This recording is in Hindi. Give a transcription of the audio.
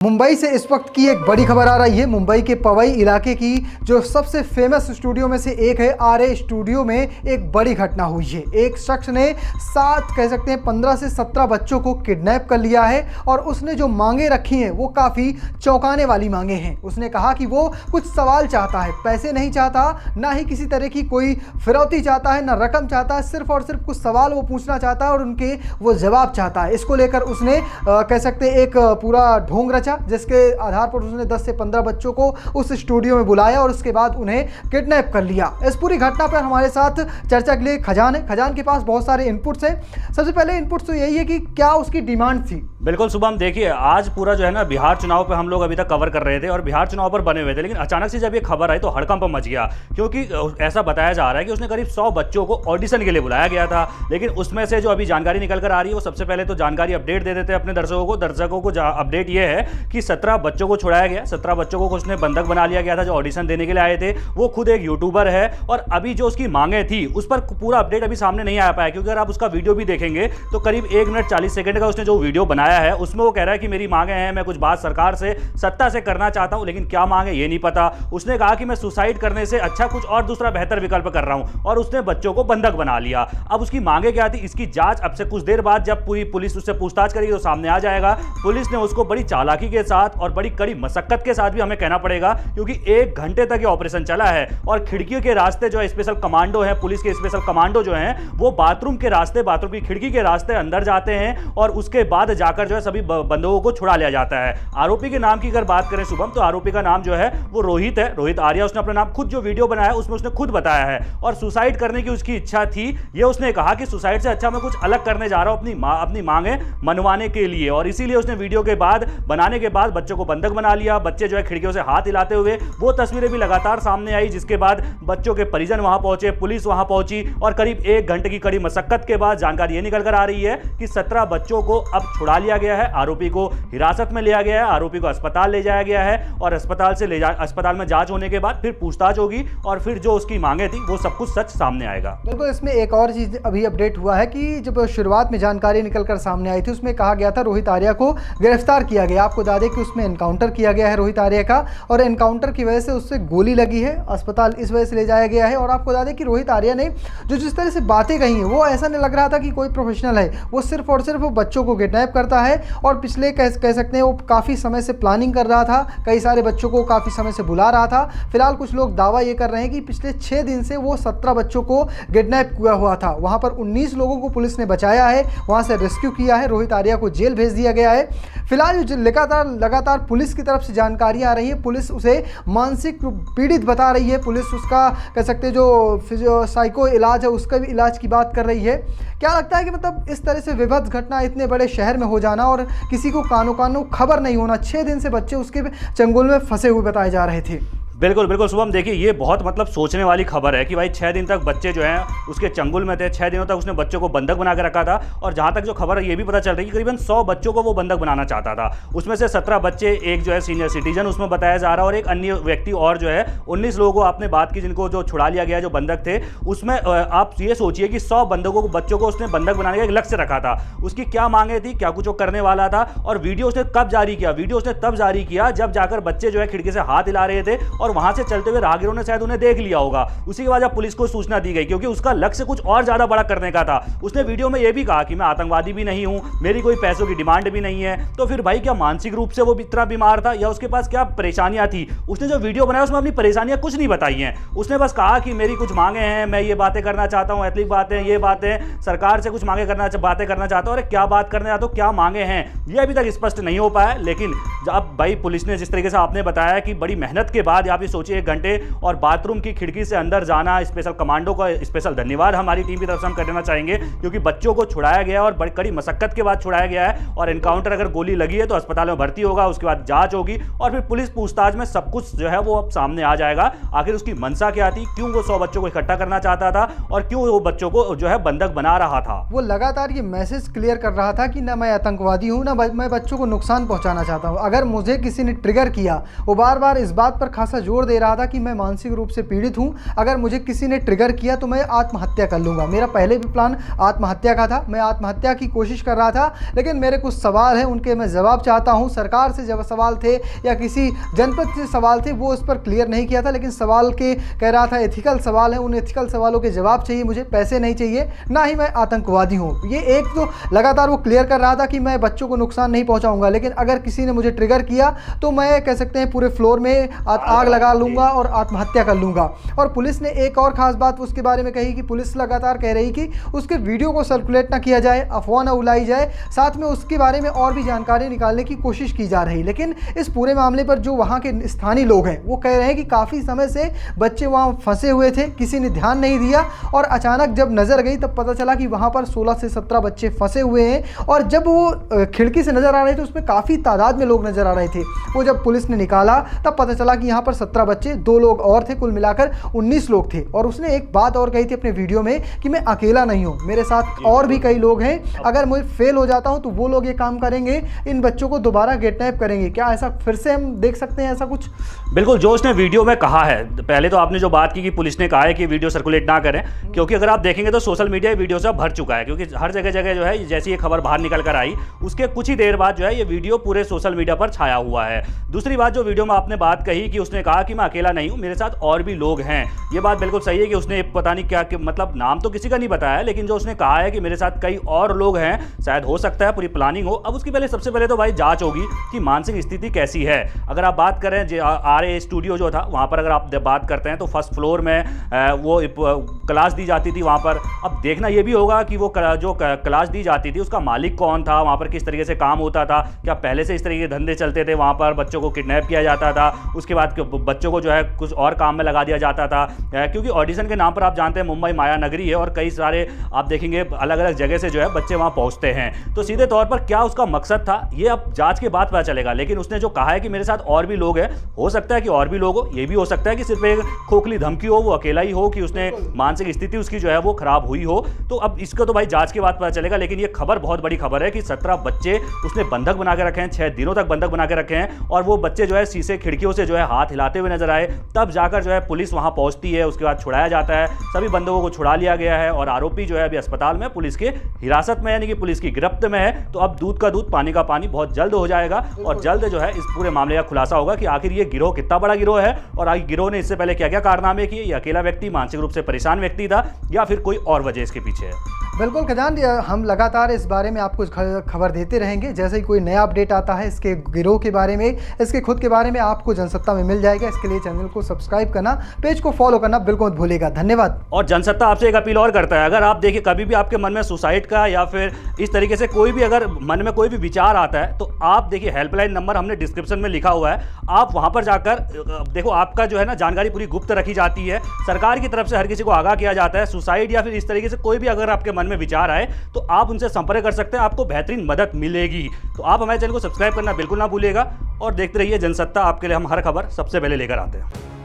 मुंबई से इस वक्त की एक बड़ी खबर आ रही है। मुंबई के पवई इलाके की जो सबसे फेमस स्टूडियो में से एक है आरए स्टूडियो में एक बड़ी घटना हुई है। एक शख्स ने कह सकते हैं 15 से 17 बच्चों को किडनैप कर लिया है और उसने जो मांगे रखी हैं वो काफ़ी चौंकाने वाली मांगे हैं। उसने कहा कि वो कुछ सवाल चाहता है, पैसे नहीं चाहता, ना ही किसी तरह की कोई फिरौती चाहता है, ना रकम चाहता है, सिर्फ और सिर्फ कुछ सवाल वो पूछना चाहता है और उनके वो जवाब चाहता है। इसको लेकर उसने कह सकते हैं एक पूरा ढोंग रचा, जिसके आधार पर उसने 10 से 15 बच्चों को उस स्टूडियो में बुलाया और उसके बाद उन्हें किडनैप कर लिया। इस पूरी घटना पर हमारे साथ चर्चा के लिए खजान है। खजान के पास बहुत सारे इनपुट्स हैं। सबसे पहले इनपुट तो यही है कि क्या उसकी डिमांड थी। बिल्कुल शुभम, देखिए आज पूरा जो है ना बिहार चुनाव पे हम लोग अभी तक कवर कर रहे थे और बिहार चुनाव पर बने हुए थे, लेकिन अचानक से जब ये खबर आई तो हड़कंप मच गया, क्योंकि ऐसा बताया जा रहा है कि उसने करीब 100 बच्चों को ऑडिशन के लिए बुलाया गया था। लेकिन उसमें से जो अभी जानकारी निकल कर आ रही है वो सबसे पहले तो जानकारी अपडेट दे देते हैं अपने दर्शकों को अपडेट ये है कि 17 बच्चों को छुड़ाया गया। 17 बच्चों को उसने बंधक बना लिया गया था जो ऑडिशन देने के लिए आए थे। वो खुद एक यूट्यूबर है और अभी जो उसकी मांगे थी उस पर पूरा अपडेट अभी सामने नहीं आ पाया, क्योंकि अगर आप उसका वीडियो भी देखेंगे तो करीब 1 मिनट 40 सेकंड का उसने जो वीडियो बनाया है उसमें वो कह रहा है कि मेरी मांगे हैं, मैं कुछ बात सरकार से सत्ता से करना चाहता हूं, लेकिन क्या मांगे ये नहीं पता। उसने कहा कि मैं सुसाइड करने से अच्छा कुछ और दूसरा बेहतर विकल्प कर रहा हूं और उसने बच्चों को बंधक बना लिया। अब उसकी मांगे क्या थी, इसकी जांच अब से कुछ देर बाद जब पूरी पुलिस उससे पूछताछ करेगी तो सामने आ जाएगा। पुलिस ने उसको बड़ी चालाकी के साथ और बड़ी कड़ी मशक्कत के साथ भी हमें कहना पड़ेगा, क्योंकि 1 घंटे तक ये ऑपरेशन चला है और खिड़कियों के रास्ते जो है स्पेशल कमांडो है, पुलिस के स्पेशल कमांडो जो हैं वो बाथरूम के रास्ते, बाथरूम की खिड़की के रास्ते अंदर जाते हैं और उसके बाद जाकर जो है सभी बंदों को छुड़ा लिया जाता है। आरोपी के नाम की अगर बात करें शुभम, तो आरोपी का नाम जो है वो रोहित है, रोहित आर्या। उसने अपना नाम खुद जो वीडियो बनाया उसमें उसने खुद बताया है और सुसाइड करने की उसकी इच्छा थी। ये उसने कहा कि सुसाइड से अच्छा मैं कुछ अलग करने जा रहा हूं अपनी मांगे मनवाने के लिए, और इसीलिए उसने वीडियो के बाद बनाने के बाद बच्चों को बंधक बना लिया। बच्चे जो है खिड़कियों से हाथ हिलाते हुए, वो तस्वीरें भी लगातार सामने आई, जिसके बाद बच्चों के परिजन वहां पहुंचे, पुलिस वहां पहुंची और करीब 1 घंटे की कड़ी मशक्कत के बाद जानकारी ये निकल कर आ रही है कि 17 बच्चों को अब छुड़ा लिया गया है। आरोपी को हिरासत में लिया गया है, आरोपी को अस्पताल ले जाया गया है और अस्पताल में जांच होने के बाद फिर पूछताछ होगी और फिर जो उसकी मांगे थी वो सब कुछ सच सामने आएगा। बिल्कुल, इसमें एक और चीज अभी अपडेट हुआ है कि जब शुरुआत में जानकारी निकलकर सामने आई थी उसमें कहा गया था रोहित आर्या को गिरफ्तार किया गया। आपको बता दें कि उसमें एनकाउंटर किया गया है रोहित आर्या का और एनकाउंटर की वजह से उससे गोली लगी है, अस्पताल इस वजह से ले जाया गया है। और आपको बता दें कि रोहित आर्या ने जो जिस तरह से बातें कही हैं वो ऐसा नहीं लग रहा था कि कोई प्रोफेशनल है। वो सिर्फ और सिर्फ बच्चों को किडनैप करता है और पिछले कह सकते हैं वो काफ़ी समय से प्लानिंग कर रहा था, कई सारे बच्चों को काफ़ी समय से बुला रहा था। फिलहाल कुछ लोग दावा ये कर रहे हैं कि पिछले 6 दिन से वो 17 बच्चों को किडनैप किया हुआ था। वहाँ पर 19 लोगों को पुलिस ने बचाया है, वहाँ से रेस्क्यू किया है, रोहित आर्या को जेल भेज दिया गया है। फिलहाल लगातार पुलिस की तरफ से जानकारियाँ आ रही है, पुलिस उसे मानसिक पीड़ित बता रही है, पुलिस उसका कह सकते हैं जो साइको इलाज है उसका भी इलाज की बात कर रही है। क्या लगता है कि मतलब इस तरह से विभत्स घटना इतने बड़े शहर में हो जाना और किसी को कानो खबर नहीं होना, 6 दिन से बच्चे उसके चंगुल में फंसे हुए बताए जा रहे थे। बिल्कुल बिल्कुल शुभम, देखिए ये बहुत मतलब सोचने वाली खबर है कि भाई 6 दिन तक बच्चे जो हैं उसके चंगुल में थे, 6 दिनों तक उसने बच्चों को बंधक बना के रखा था। और जहाँ तक जो खबर है ये भी पता चल रही है कि करीबन 100 बच्चों को वो बंधक बनाना चाहता था। उसमें से 17 बच्चे, एक जो है सीनियर सिटीजन उसमें बताया जा रहा है और एक अन्य व्यक्ति और जो है 19 लोगों को आपने बात की जिनको जो छुड़ा लिया गया, जो बंधक थे। उसमें आप ये सोचिए कि 100 बच्चों को उसने बंधक बनाने का एक लक्ष्य रखा था। उसकी क्या मांगे थी, क्या कुछ वो करने वाला था और वीडियो उसने कब जारी किया? वीडियो उसने तब जारी किया जब जाकर बच्चे जो है खिड़की से हाथ हिला रहे थे और वहां से चलते हुए राहगीरों ने शायद उन्हें देख लिया होगा। उसी के बाद जब पुलिस को सूचना दी गई, क्योंकि उसका लक्ष्य कुछ और ज्यादा बड़ा करने का था। उसने वीडियो में यह भी कहा कि मैं आतंकवादी भी नहीं हूं, मेरी कोई पैसों की डिमांड भी नहीं है। तो फिर भाई क्या मानसिक रूप से वो इतना बीमार था या उसके पास क्या परेशानियां थी? उसने जो वीडियो बनाया उसमें अपनी परेशानियां कुछ नहीं बताई हैं। उसने बस कहा कि मेरी कुछ मांगे हैं, मैं ये बातें करना चाहता हूं, एथनिक बातें, ये बातें, सरकार से कुछ बातें करना चाहता हूं। अरे क्या बात करना चाहता हूं, क्या मांगे हैं, ये अभी तक स्पष्ट नहीं हो पाया। लेकिन अब भाई पुलिस ने जिस तरीके से आपने बताया कि बड़ी मेहनत के बाद आप ये सोचिए 1 घंटे और बाथरूम की खिड़की से अंदर जाना, स्पेशल कमांडो का स्पेशल धन्यवाद हमारी टीम की तरफ से हम कर देना चाहेंगे, क्योंकि बच्चों को छुड़ाया गया और बड़ी कड़ी मशक्कत के बाद छुड़ाया गया है। और एनकाउंटर अगर गोली लगी है तो अस्पताल में भर्ती होगा, उसके बाद जांच होगी और फिर पुलिस पूछताछ में सब कुछ जो है वो अब सामने आ जाएगा। आखिर उसकी मंशा क्या थी, क्यों वो 100 बच्चों को इकट्ठा करना चाहता था और क्यों वो बच्चों को जो है बंधक बना रहा था। वो लगातार ये मैसेज क्लियर कर रहा था कि ना मैं आतंकवादी हूँ, ना मैं बच्चों को नुकसान पहुंचाना चाहता हूँ। अगर मुझे किसी ने ट्रिगर किया, वो बार बार इस बात पर खासा जोर दे रहा था कि मैं मानसिक रूप से पीड़ित हूँ, अगर मुझे किसी ने ट्रिगर किया तो मैं आत्महत्या कर लूँगा। मेरा पहले भी प्लान आत्महत्या का था, मैं आत्महत्या की कोशिश कर रहा था, लेकिन मेरे कुछ सवाल हैं, उनके मैं जवाब चाहता हूँ। सरकार से जब सवाल थे या किसी जनपद से सवाल थे, वो उस पर क्लियर नहीं किया था, लेकिन सवाल के कह रहा था एथिकल सवाल है, उन एथिकल सवालों के जवाब चाहिए मुझे, पैसे नहीं चाहिए, ना ही मैं आतंकवादी हूँ। ये एक तो लगातार वो क्लियर कर रहा था कि मैं बच्चों को नुकसान नहीं पहुँचाऊँगा, लेकिन अगर किसी ने मुझे ट्रिगर किया तो मैं कह सकते हैं पूरे फ्लोर में आग लगा लूँगा और आत्महत्या कर लूँगा। और पुलिस ने एक और ख़ास बात उसके बारे में कही कि पुलिस लगातार कह रही कि उसके वीडियो को सर्कुलेट ना किया जाए, अफवाह ना उलाई जाए, साथ में उसके बारे में और भी जानकारी निकालने की कोशिश की जा रही। लेकिन इस पूरे मामले पर जो वहाँ के स्थानीय लोग हैं वो कह रहे हैं कि काफ़ी समय से बच्चे वहाँ फंसे हुए थे, किसी ने ध्यान नहीं दिया, और अचानक जब नज़र गई तब पता चला कि वहाँ पर 16 से 17 बच्चे फंसे हुए हैं। और जब वो खिड़की से नज़र आ रहे थे उसमें काफ़ी तादाद में लोग नज़र आ रहे थे। वो जब पुलिस ने निकाला तब पता चला कि यहाँ पर 17 बच्चे, 2 लोग और थे, कुल मिलाकर 19 लोग थे। और उसने एक बात और कही थी अपने वीडियो में कि मैं अकेला नहीं हूँ, मेरे साथ और भी कई लोग हैं, अगर मैं फेल हो जाता हूँ तो वो लोग ये काम करेंगे, इन बच्चों को दोबारा किडनैप करेंगे। क्या ऐसा फिर से हम देख सकते हैं ऐसा कुछ? बिल्कुल, जो उसने वीडियो में कहा है, पहले तो आपने जो बात की कि पुलिस ने कहा है कि वीडियो सर्कुलेट ना करें, क्योंकि अगर आप देखेंगे तो सोशल मीडिया वीडियो से भर चुका है, क्योंकि हर जगह जगह जो है जैसी ये खबर बाहर निकल कर आई उसके कुछ ही देर बाद जो है ये वीडियो पूरे सोशल मीडिया पर छाया हुआ है। दूसरी बात, जो वीडियो में आपने बात कही कि उसने कहा कि मैं अकेला नहीं हूँ, मेरे साथ और भी लोग हैं, ये बात बिल्कुल सही है कि उसने पता नहीं क्या मतलब नाम तो किसी का नहीं बताया, लेकिन जो उसने कहा है कि मेरे साथ कई और लोग हैं, शायद हो सकता है पूरी प्लानिंग हो। अब उसकी सबसे पहले तो भाई जांच होगी कि मानसिक स्थिति कैसी है। अगर आप बात करें RA स्टूडियो जो था वहाँ पर, अगर आप बात करते हैं तो फर्स्ट फ्लोर में वो क्लास दी जाती थी वहाँ पर। अब देखना ये भी होगा कि वो जो क्लास दी जाती थी उसका मालिक कौन था, वहाँ पर किस तरीके से काम होता था, क्या पहले से इस तरीके के धंधे चलते थे, वहाँ पर बच्चों को किडनैप किया जाता था, उसके बाद बच्चों को जो है कुछ और काम में लगा दिया जाता था, क्योंकि ऑडिशन के नाम पर आप जानते हैं मुंबई माया नगरी है और कई सारे आप देखेंगे अलग अलग जगह से जो है बच्चे वहाँ पहुँचते हैं। तो सीधे तौर पर क्या उसका मकसद था ये अब जांच के बाद पता चलेगा। लेकिन उसने जो कहा है कि मेरे साथ और भी लोग हैं, हो सकता है कि और भी लोग हो, ये भी हो सकता है कि सिर्फ एक खोखली धमकी हो, वो अकेला ही हो, कि उसने मानसिक स्थिति उसकी जो है वो खराब हुई हो। तो अब इसका तो भाई जांच के बाद पता चलेगा। लेकिन ये खबर बहुत बड़ी खबर है कि 17 बच्चे उसने बंधक बना के रखे हैं, 6 दिनों तक बंधक बना के रखे हैं, और वो बच्चे जो है शीशे खिड़कियों से जो है हाथ हिलाते हुए नजर आए। तब जाकर जो है पुलिस वहां पहुंचती है, उसके बाद छुड़ाया जाता है, सभी बंधकों को छुड़ा लिया गया है और आरोपी जो है अभी अस्पताल में पुलिस के हिरासत में, यानी कि पुलिस की गिरफ्त में है। तो अब दूध का दूध पानी का पानी बहुत जल्द हो जाएगा और जल्द जो है इस पूरे मामले का खुलासा होगा कि आखिर ये गिरोह कितना बड़ा गिरोह है और आखिर गिरोह ने इससे पहले क्या क्या कारनामे किए, ये अकेला व्यक्ति मानसिक रूप से परेशान व्यक्ति था या फिर कोई और वजह इसके पीछे है। बिल्कुल खजान, हम लगातार इस बारे में आपको खबर देते रहेंगे। जैसे ही कोई नया अपडेट आता है इसके गिरोह के बारे में, इसके खुद के बारे में, आपको जनसत्ता में मिल जाएगा। इसके लिए चैनल को सब्सक्राइब करना, पेज को फॉलो करना बिल्कुल मत भूलिएगा। धन्यवाद। और जनसत्ता आपसे एक अपील और करता है, अगर आप देखिए कभी भी आपके मन में सुसाइड का या फिर इस तरीके से कोई भी अगर मन में कोई भी विचार आता है तो आप देखिए हेल्पलाइन नंबर हमने डिस्क्रिप्शन में लिखा हुआ है, आप वहां पर जाकर देखो, आपका जो है ना जानकारी पूरी गुप्त रखी जाती है, सरकार की तरफ से हर किसी को आगाह किया जाता है। सुसाइड या फिर इस तरीके से कोई भी अगर आपके मन में विचार आए तो आप उनसे संपर्क कर सकते हैं, आपको बेहतरीन मदद मिलेगी। तो आप हमारे चैनल को सब्सक्राइब करना बिल्कुल ना भूलिएगा और देखते रहिए जनसत्ता, आपके लिए हम हर खबर सबसे पहले लेकर आते हैं।